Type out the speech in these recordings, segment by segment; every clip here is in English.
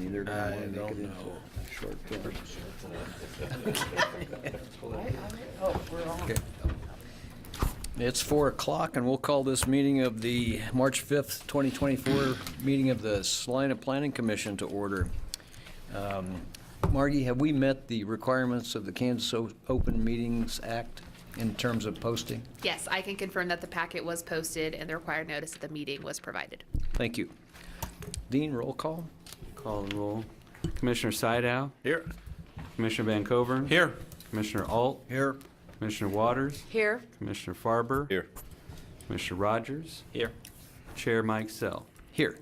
Neither do I. I don't know. Short term. Okay. It's 4 o'clock, and we'll call this meeting of the March 5th, 2024 meeting of the Salina Planning Commission to order. Margie, have we met the requirements of the Kansas Open Meetings Act in terms of posting? Yes, I can confirm that the packet was posted and the required notice of the meeting was provided. Thank you. Dean, roll call. Call and roll. Commissioner Sydow. Here. Commissioner Van Coveren. Here. Commissioner Alt. Here. Commissioner Waters. Here. Commissioner Farber. Here. Commissioner Rogers. Here. Chair Mike Sell. Here.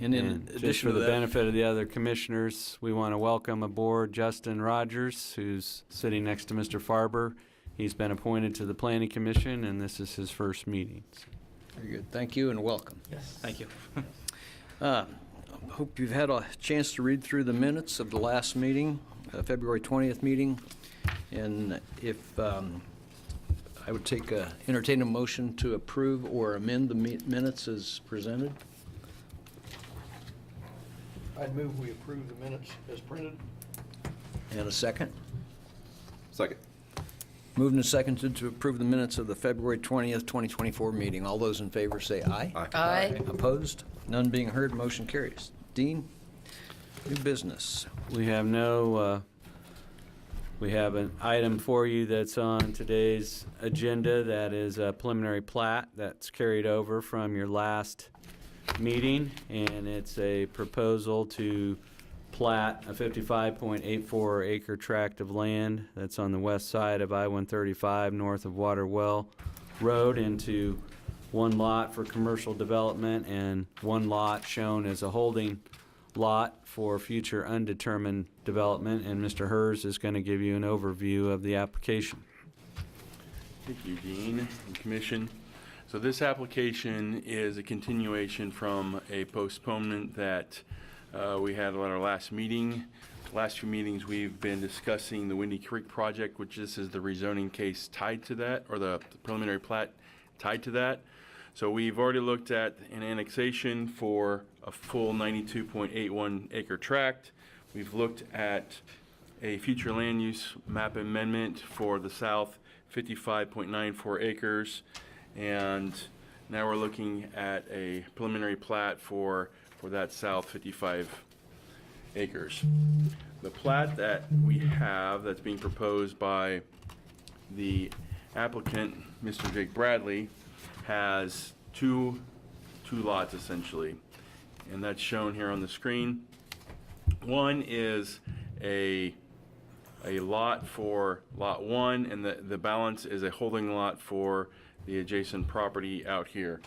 And in And just addition for to the that, benefit of the other commissioners, we want to welcome aboard Justin Rogers, who's sitting next to Mr. Farber. He's been appointed to the Planning Commission, and this is his first meeting. very good. Thank you and welcome. Yes. Thank you. Hope you've had a chance to read through the minutes of the last meeting, February 20th meeting. And if I would entertain a motion to approve or amend the minutes as presented. I'd move we approve the minutes as printed. And a second. Second. Moved and seconded to approve the minutes of the February 20th, 2024 meeting. All those in favor say aye. Aye. Opposed? None being heard, motion carries. Dean, new business. We have we have an item for you that's on today's agenda that is a preliminary plat that's carried over from your last meeting, and it's a proposal to plat a 55.84 acre tract of land that's on the west side of I-135 north of Waterwell Road into one lot for commercial development and one lot shown as a holding lot for future undetermined development, and Mr. Hers is going to give you an overview of the application. Thank you, Dean and Commission. So this application is a continuation from a postponement that we had at our last meeting. The last few meetings we've been discussing the Windy Creek project, which this is the rezoning case tied to that, or the preliminary plat tied to that. So we've already looked at an annexation for a full 92.81 acre tract. We've looked at a future land use map amendment for the south 55.94 acres. And now we're looking at a preliminary plat for that south 55 acres. The plat that we have that's being proposed by the applicant, Mr. Jake Bradley, has two lots essentially, and that's shown here on the screen. One is a lot for lot one, and the balance is a holding lot for the adjacent property out here.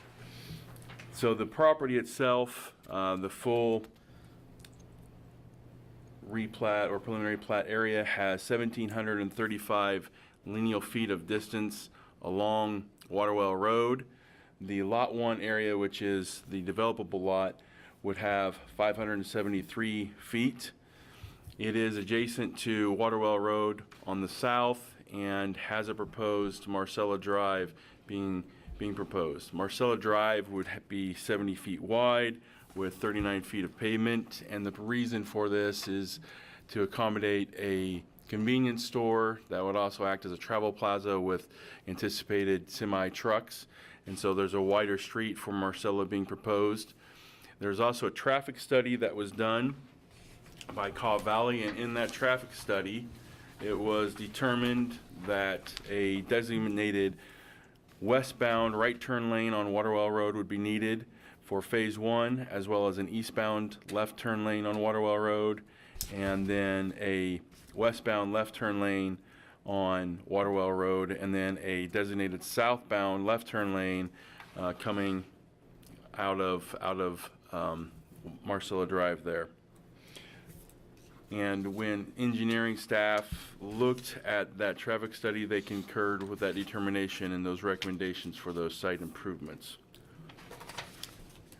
So the property itself, the full replat or preliminary plat area has 1,735 lineal feet of distance along Waterwell Road. The lot one area, which is the developable lot, would have 573 feet. It is adjacent to Waterwell Road on the south and has a proposed Marcella Drive being proposed. Marcella Drive would be 70 feet wide with 39 feet of pavement, and the reason for this is to accommodate a convenience store that would also act as a travel plaza with anticipated semi trucks, and so there's a wider street for Marcella being proposed. There's also a traffic study that was done by Caw Valley, and in that traffic study it was determined that a designated westbound right turn lane on Waterwell Road would be needed for phase one, as well as an eastbound left turn lane on Waterwell Road, and then a westbound left turn lane on Waterwell Road, and then a designated southbound left turn lane coming out of Marcella Drive there. And when engineering staff looked at that traffic study, they concurred with that determination and those recommendations for those site improvements.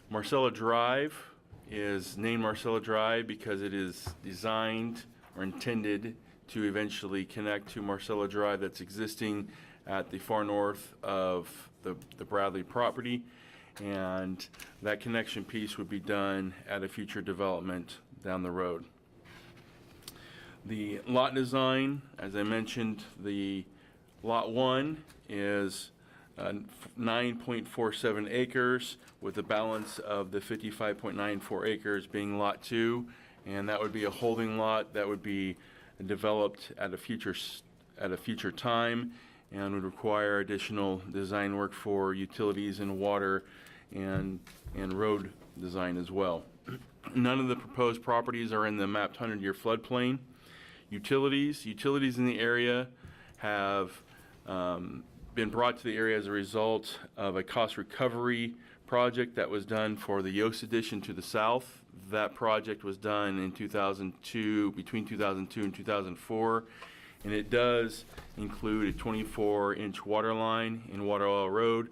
Marcella Drive is named Marcella Drive because it is designed or intended to eventually connect to Marcella Drive that's existing at the far north of the Bradley property. and that connection piece would be done at a future development down the road. The lot design, as I mentioned, the Lot 1 is 9.47 acres, with the balance of the 55.94 acres being Lot 2, and that would be a holding lot that would be developed at a future time and would require additional design work for utilities and water and road design as well. None of the proposed properties are in the mapped 100-year floodplain. Utilities in the area have been brought to the area as a result of a cost recovery project that was done for the Yost addition to the south. That project was done in 2002, between 2002 and 2004, and it does include a 24-inch water line in Water Oil Road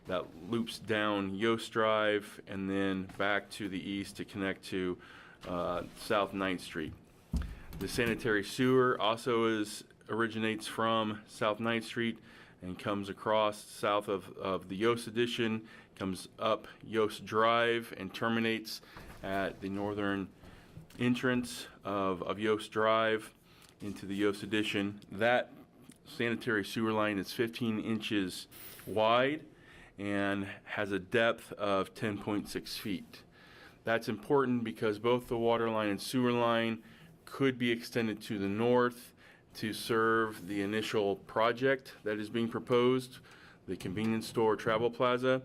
that loops down Yost Drive and then back to the east to connect to South 9th Street. The sanitary sewer also originates from South 9th Street and comes across south of the Yost addition, comes up Yost Drive and terminates at the northern entrance of Yost Drive into the Yost addition. That sanitary sewer line is 15 inches wide and has a depth of 10.6 feet. That's important because both the water line and sewer line could be extended to the north to serve the initial project that is being proposed, the convenience store travel plaza.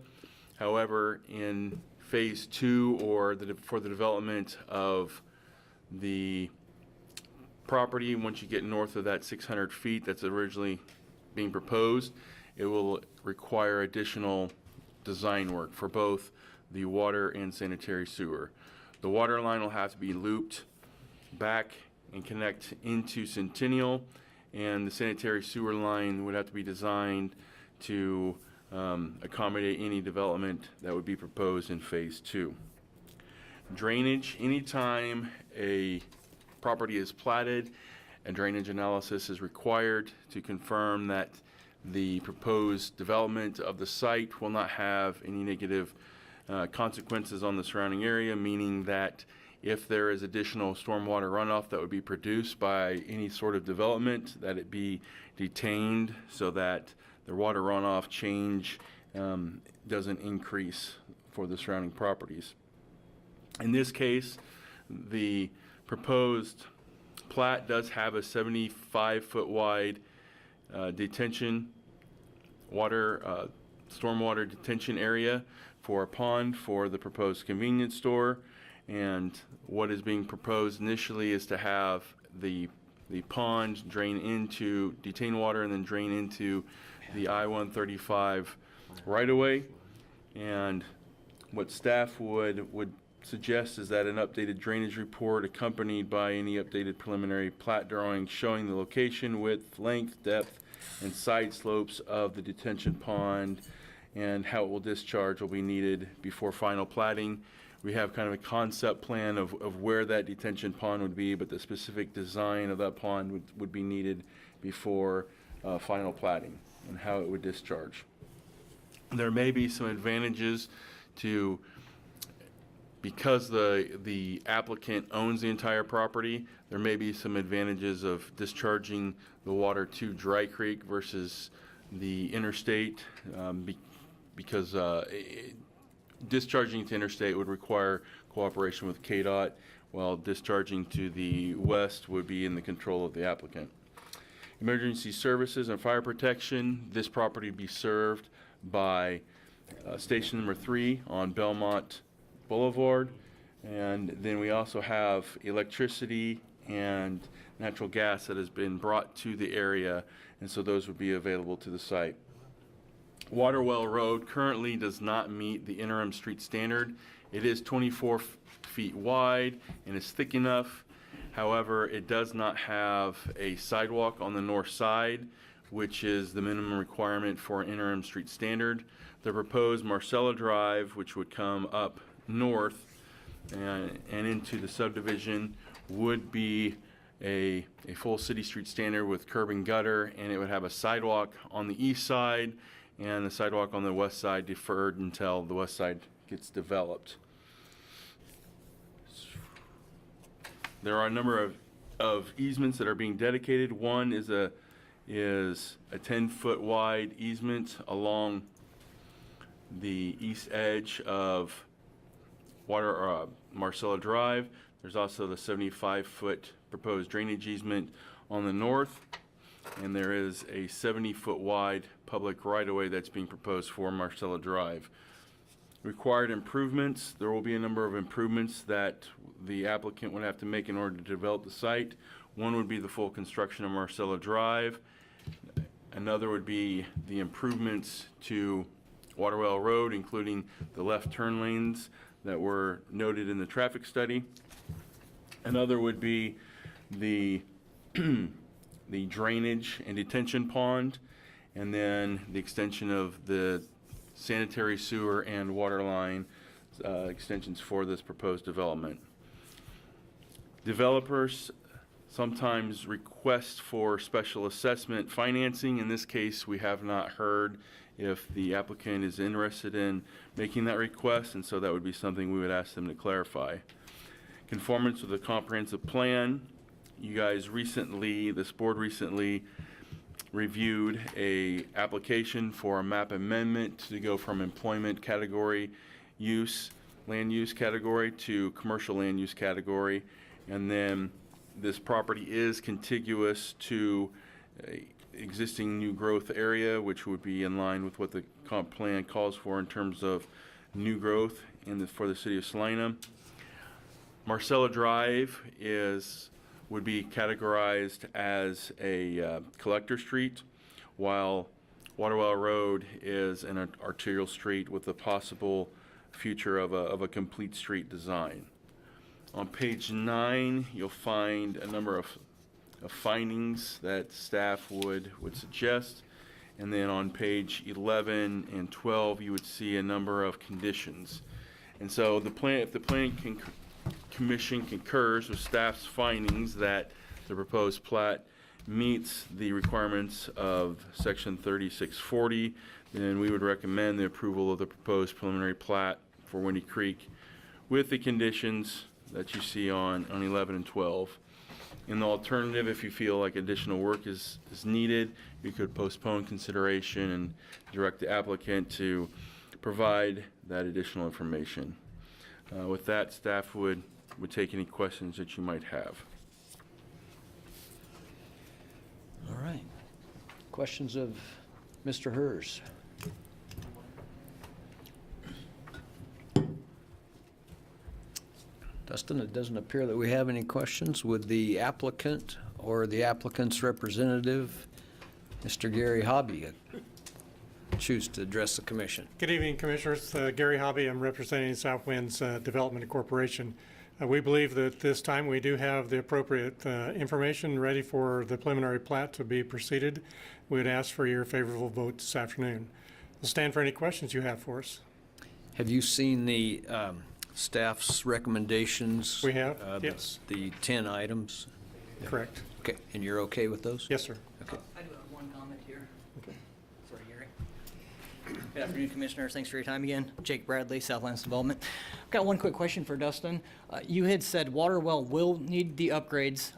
However, in phase 2 or for the development of the property, once you get north of that 600 feet that's originally being proposed, it will require additional design work for both the water and sanitary sewer. The water line will have to be looped back and connect into Centennial, and the sanitary sewer line would have to be designed to accommodate any development that would be proposed in phase 2. Drainage, anytime a property is platted, a drainage analysis is required to confirm that the proposed development of the site will not have any negative consequences on the surrounding area, meaning that if there is additional stormwater runoff that would be produced by any sort of development, that it be detained so that the water runoff change doesn't increase for the surrounding properties. In this case, the proposed plat does have a 75-foot wide stormwater detention area for a pond for the proposed convenience store. And what is being proposed initially is to have the pond drain into, detain water and then drain into the I-135 right-of-way. And what staff would suggest is that an updated drainage report accompanied by any updated preliminary plat drawing showing the location, width, length, depth, and side slopes of the detention pond and how it will discharge will be needed before final platting. We have kind of a concept plan of where that detention pond would be, but the specific design of that pond would be needed before final platting and how it would discharge. There may be some advantages to, because the applicant owns the entire property, there may be some advantages of discharging the water to Dry Creek versus the interstate, because discharging to interstate would require cooperation with KDOT, while discharging to the west would be in the control of the applicant. Emergency services and fire protection, this property would be served by station number 3 on Belmont Boulevard, and then we also have electricity and natural gas that has been brought to the area, and so those would be available to the site. Waterwell Road currently does not meet the interim street standard. It is 24 feet wide and is thick enough. However, it does not have a sidewalk on the north side, which is the minimum requirement for an interim street standard. The proposed Marcella Drive, which would come up north and into the subdivision, would be a full city street standard with curb and gutter, and it would have a sidewalk on the east side and the sidewalk on the west side deferred until the west side gets developed. There are a number of easements that are being dedicated. One is a 10-foot wide easement along the east edge of Marcella Drive. There's also the 75-foot proposed drainage easement on the north, and there is a 70-foot wide public right-of-way that's being proposed for Marcella Drive. Required improvements, there will be a number of improvements that the applicant would have to make in order to develop the site. One would be the full construction of Marcella Drive. Another would be the improvements to Waterwell Road, including the left turn lanes that were noted in the traffic study. Another would be the the drainage and detention pond, and then the extension of the sanitary sewer and water line extensions for this proposed development. Developers sometimes request for special assessment financing. In this case, we have not heard if the applicant is interested in making that request, and so that would be something we would ask them to clarify. Conformance with the comprehensive plan. You guys recently, this board recently reviewed a application for a map amendment to go from employment category use, land use category, to commercial land use category. And then this property is contiguous to a existing new growth area, which would be in line with what the comp plan calls for in terms of new growth for the city of Salina. Marcella Drive would be categorized as a collector street, while Waterwell Road is an arterial street with the possible future of a complete street design. On page 9, you'll find a number of findings that staff would suggest. And then on page 11 and 12, you would see a number of conditions. And so if the planning commission concurs with staff's findings that the proposed plat meets the requirements of section 3640, then we would recommend the approval of the proposed preliminary plat for Windy Creek with the conditions that you see on 11 and 12. In the alternative, if you feel like additional work is needed, you could postpone consideration and direct the applicant to provide that additional information. With that, staff would take any questions that you might have. All right. Questions of Mr. Hers? Dustin, it doesn't appear that we have any questions. Would the applicant or the applicant's representative, Mr. Gary Hobby, choose to address the commission? Good evening, Commissioners. Gary Hobby. I'm representing Southwinds Development Corporation. We believe that this time we do have the appropriate information ready for the preliminary plat to be proceeded. We would ask for your favorable vote this afternoon. We'll stand for any questions you have for us. Have you seen the staff's recommendations? We have, yes. The 10 items? Correct. Okay, and you're okay with those? Yes, sir. Okay. I do have one comment here. Okay. Sorry, Gary. Good afternoon, Commissioners. Thanks for your time again. Jake Bradley, Southlands Development. I've got one quick question for Dustin. You had said Waterwell will need the upgrades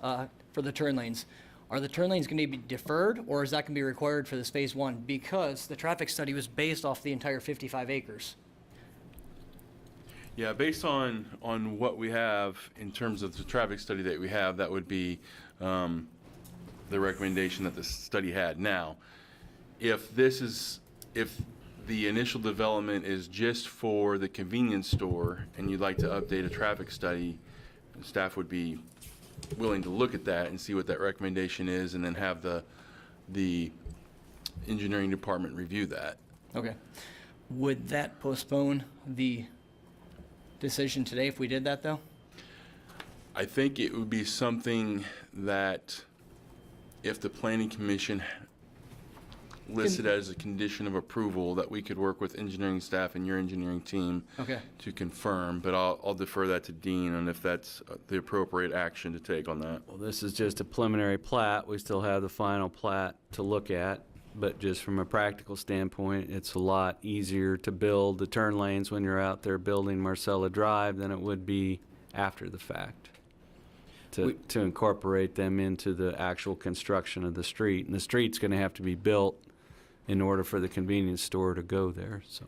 for the turn lanes. Are the turn lanes going to be deferred, or is that going to be required for this phase 1? Because the traffic study was based off the entire 55 acres. Yeah, based on what we have in terms of the traffic study that we have, that would be the recommendation that the study had. Now, if the initial development is just for the convenience store and you'd like to update a traffic study, staff would be willing to look at that and see what that recommendation is, and then have the engineering department review that. Okay. Would that postpone the decision today if we did that, though? I think it would be something that if the planning commission listed as a condition of approval, that we could work with engineering staff and your engineering team to confirm, but I'll defer that to Dean on if that's the appropriate action to take on that. Well, this is just a preliminary plat. We still have the final plat to look at. but just from a practical standpoint, it's a lot easier to build the turn lanes when you're out there building Marcella Drive than it would be after the fact. To incorporate them into the actual construction of the street. And the street's gonna have to be built in order for the convenience store to go there, so.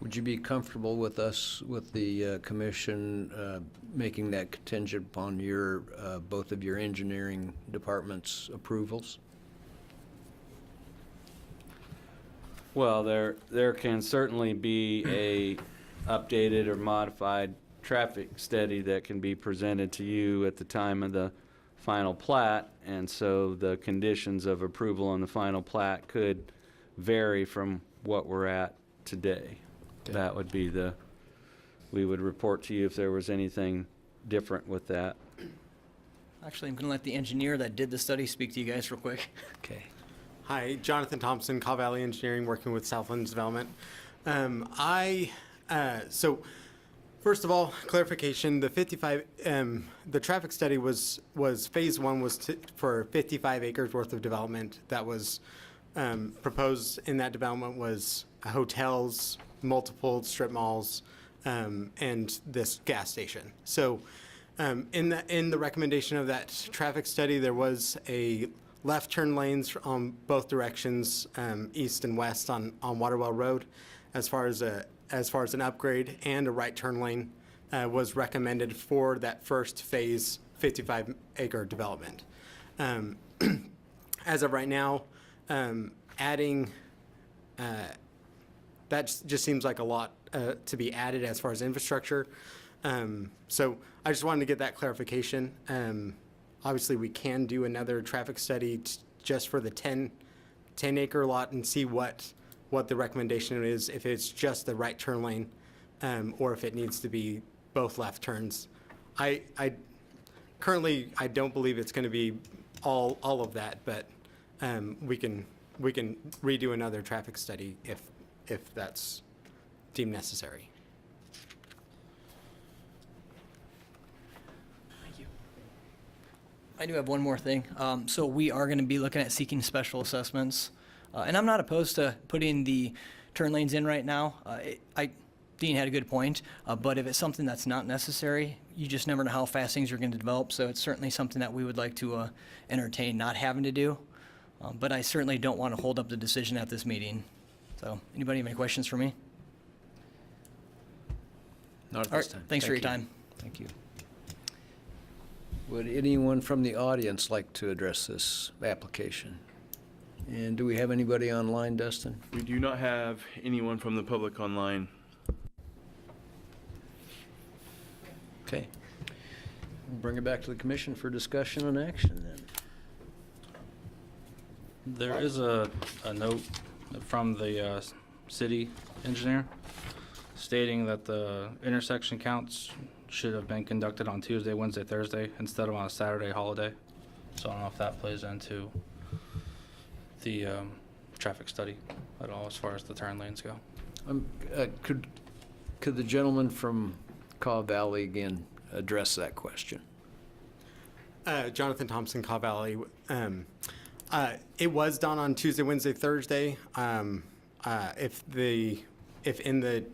Would you be comfortable with us, with the commission, making that contingent upon your, both of your engineering departments' approvals? Well, there can certainly be a updated or modified traffic study that can be presented to you at the time of the final plat, and so the conditions of approval on the final plat could vary from what we're at today. Okay. That would be we would report to you if there was anything different with that. Actually, I'm going to let the engineer that did the study speak to you guys real quick. Okay. Hi, Jonathan Thompson, Caw Valley Engineering, working with Southlands Development. So first of all, clarification, the 55, the traffic study was phase one was for 55 acres worth of development that was proposed in that development was hotels, multiple strip malls, and this gas station. So in the recommendation of that traffic study, there was a left turn lanes on both directions, east and west on Waterwell Road, as far as an upgrade, and a right turn lane was recommended for that first phase 55-acre development. As of right now, adding that just seems like a lot to be added as far as infrastructure. So I just wanted to get that clarification. Obviously, we can do another traffic study just for the 10-acre lot and see what the recommendation is, if it's just the right turn lane, or if it needs to be both left turns. Currently, I don't believe it's going to be all of that, but we can redo another traffic study if that's deemed necessary. I do have one more thing. So we are going to be looking at seeking special assessments. And I'm not opposed to putting the turn lanes in right now. Dean had a good point, but if it's something that's not necessary, you just never know how fast things are going to develop. So it's certainly something that we would like to entertain not having to do. But I certainly don't want to hold up the decision at this meeting. So anybody have any questions for me? Not at All this right, time. thanks for your Thank you. time. Thank you. Would anyone from the audience like to address this application? And do we have anybody online, Dustin? We do not have anyone from the public online. Okay. We'll bring it back to the commission for discussion and action then. There is a note from the city engineer stating that the intersection counts should have been conducted on Tuesday, Wednesday, Thursday instead of on a Saturday holiday. So I don't know if that plays into the traffic study at all as far as the turn lanes go. Could the gentleman from Caw Valley again address that question? Jonathan Thompson, Caw Valley. It was done on Tuesday, Wednesday, Thursday. If in the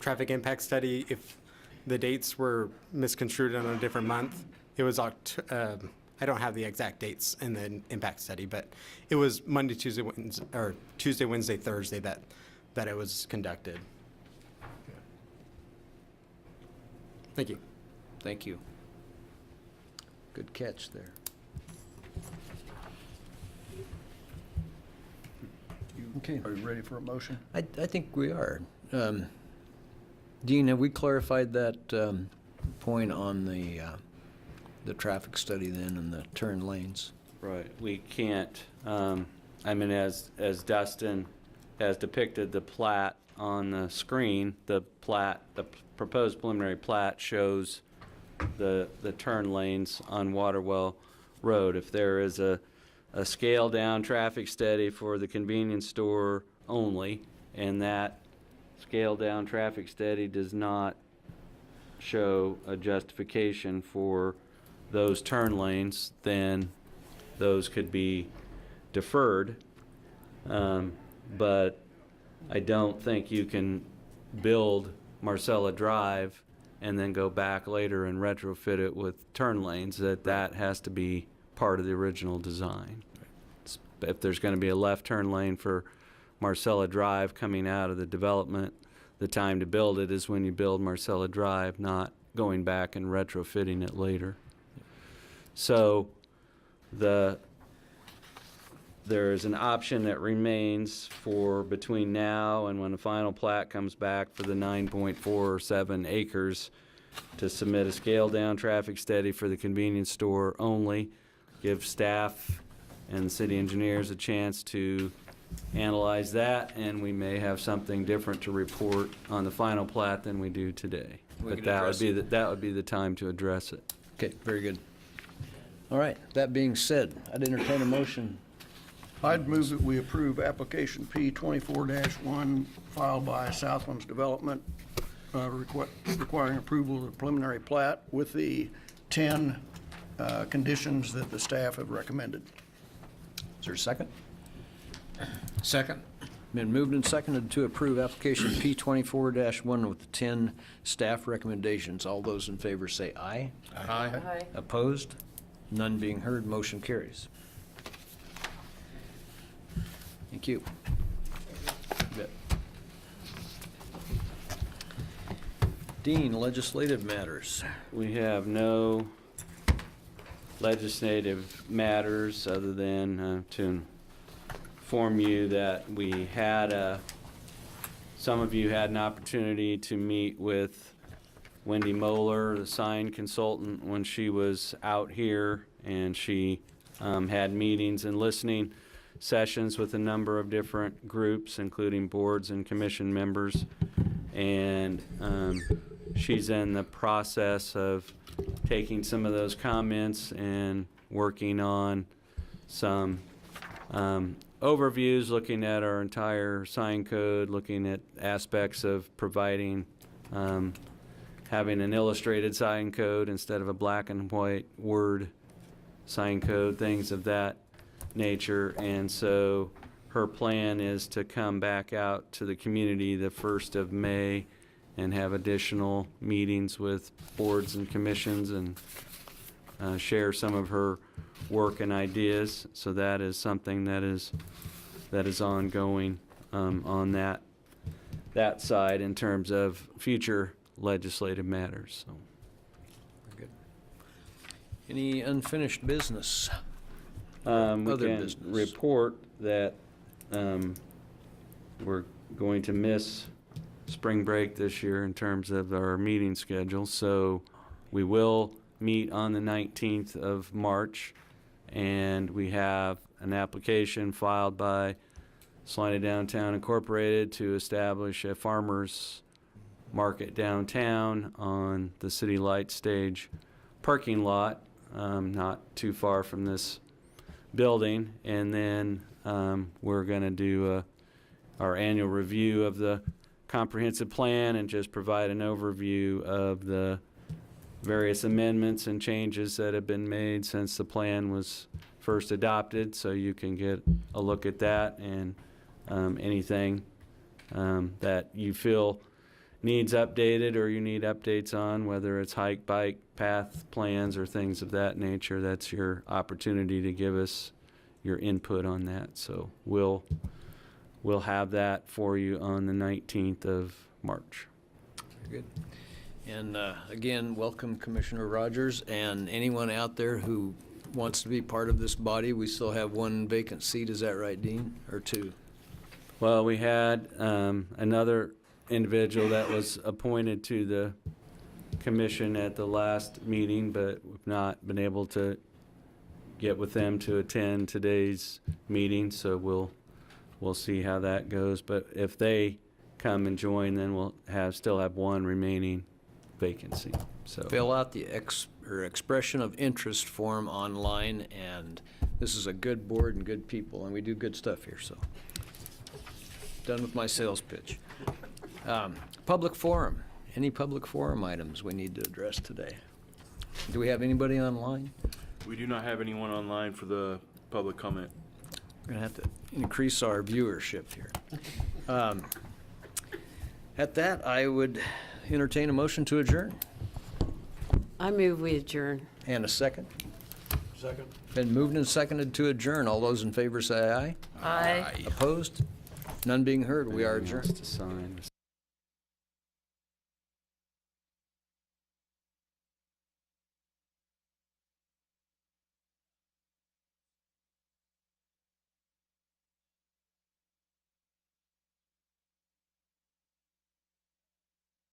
traffic impact study, if the dates were misconstrued on a different month, it was I don't have the exact dates in the impact study, but it was Monday, Tuesday, Wednesday, or Tuesday, Wednesday, Thursday that it was conducted. Thank you. Thank you. Good catch there. Okay. Are you ready for a motion? I think we are. Dean, have we clarified that point on the traffic study then and the turn lanes? Right, we can't, I mean, as Dustin has depicted the plat on the screen, the proposed preliminary plat shows the turn lanes on Waterwell Road. If there is a scale down traffic study for the convenience store only, and that scale down traffic study does not show a justification for those turn lanes, then those could be deferred. But I don't think you can build Marcella Drive and then go back later and retrofit it with turn lanes. That has to be part of the original design. If there's going to be a left turn lane for Marcella Drive coming out of the development, the time to build it is when you build Marcella Drive, not going back and retrofitting it later. So there is an option that remains for between now and when the final plat comes back for the 9.47 acres to submit a scaled-down traffic study for the convenience store only, give staff and city engineers a chance to analyze that, and we may have something different to report on the final plat than we do today. We But can that would address be that would be the time to address it. Okay, very good. All right, that being said, I'd entertain a motion. I'd move that we approve application P 24-1 filed by Southlands Development, requiring approval of the preliminary plat with the 10 conditions that the staff have recommended. Is there a second? Second. Been moved and seconded to approve application P 24-1 with the 10 staff recommendations. All those in favor say aye. Aye. Opposed? None being heard, motion carries. Thank you. You bet. Dean, legislative matters. We have no legislative matters other than to inform you that we had some of you had an opportunity to meet with Wendy Moeller, the sign consultant, when she was out here, and she had meetings and listening sessions with a number of different groups, including boards and commission members. And she's in the process of taking some of those comments and working on some overviews, looking at our entire sign code, looking at aspects of providing, having an illustrated sign code instead of a black and white word sign code, things of that nature. And so her plan is to come back out to the community the 1st of May and have additional meetings with boards and commissions and share some of her work and ideas. So that is something that is ongoing on that side in terms of future legislative matters. So. Very good. Any unfinished business? We Other can business. report that we're going to miss spring break this year in terms of our meeting schedule. So we will meet on the 19th of March, and we have an application filed by Salina Downtown Incorporated to establish a farmers market downtown on the City Light Stage parking lot, not too far from this building. And then we're going to do our annual review of the comprehensive plan and just provide an overview of the various amendments and changes that have been made since the plan was first adopted, so you can get a look at that and anything that you feel needs updated or you need updates on, whether it's hike, bike, path plans or things of that nature. That's your opportunity to give us your input on that. So we'll have that for you on the 19th of March. Very good. And again, welcome Commissioner Rogers, and anyone out there who wants to be part of this body. We still have one vacant seat, is that right, Dean, or two? Well, we had another individual that was appointed to the commission at the last meeting, but we've not been able to get with them to attend today's meeting, so we'll see how that goes. But if they come and join, then we'll still have one remaining vacancy. So Fill out the expression of interest form online, and this is a good board and good people, and we do good stuff here, so. Done with my sales pitch. Public forum. Any public forum items we need to address today? Do we have anybody online? We do not have anyone online for the public comment. We're going to have to increase our viewership here. At that, I would entertain a motion to adjourn. I move we adjourn. And a second. Second. Been moved and seconded to adjourn. All those in favor say aye. Aye. Opposed? None being heard. We are Anything else adjourned. to sign?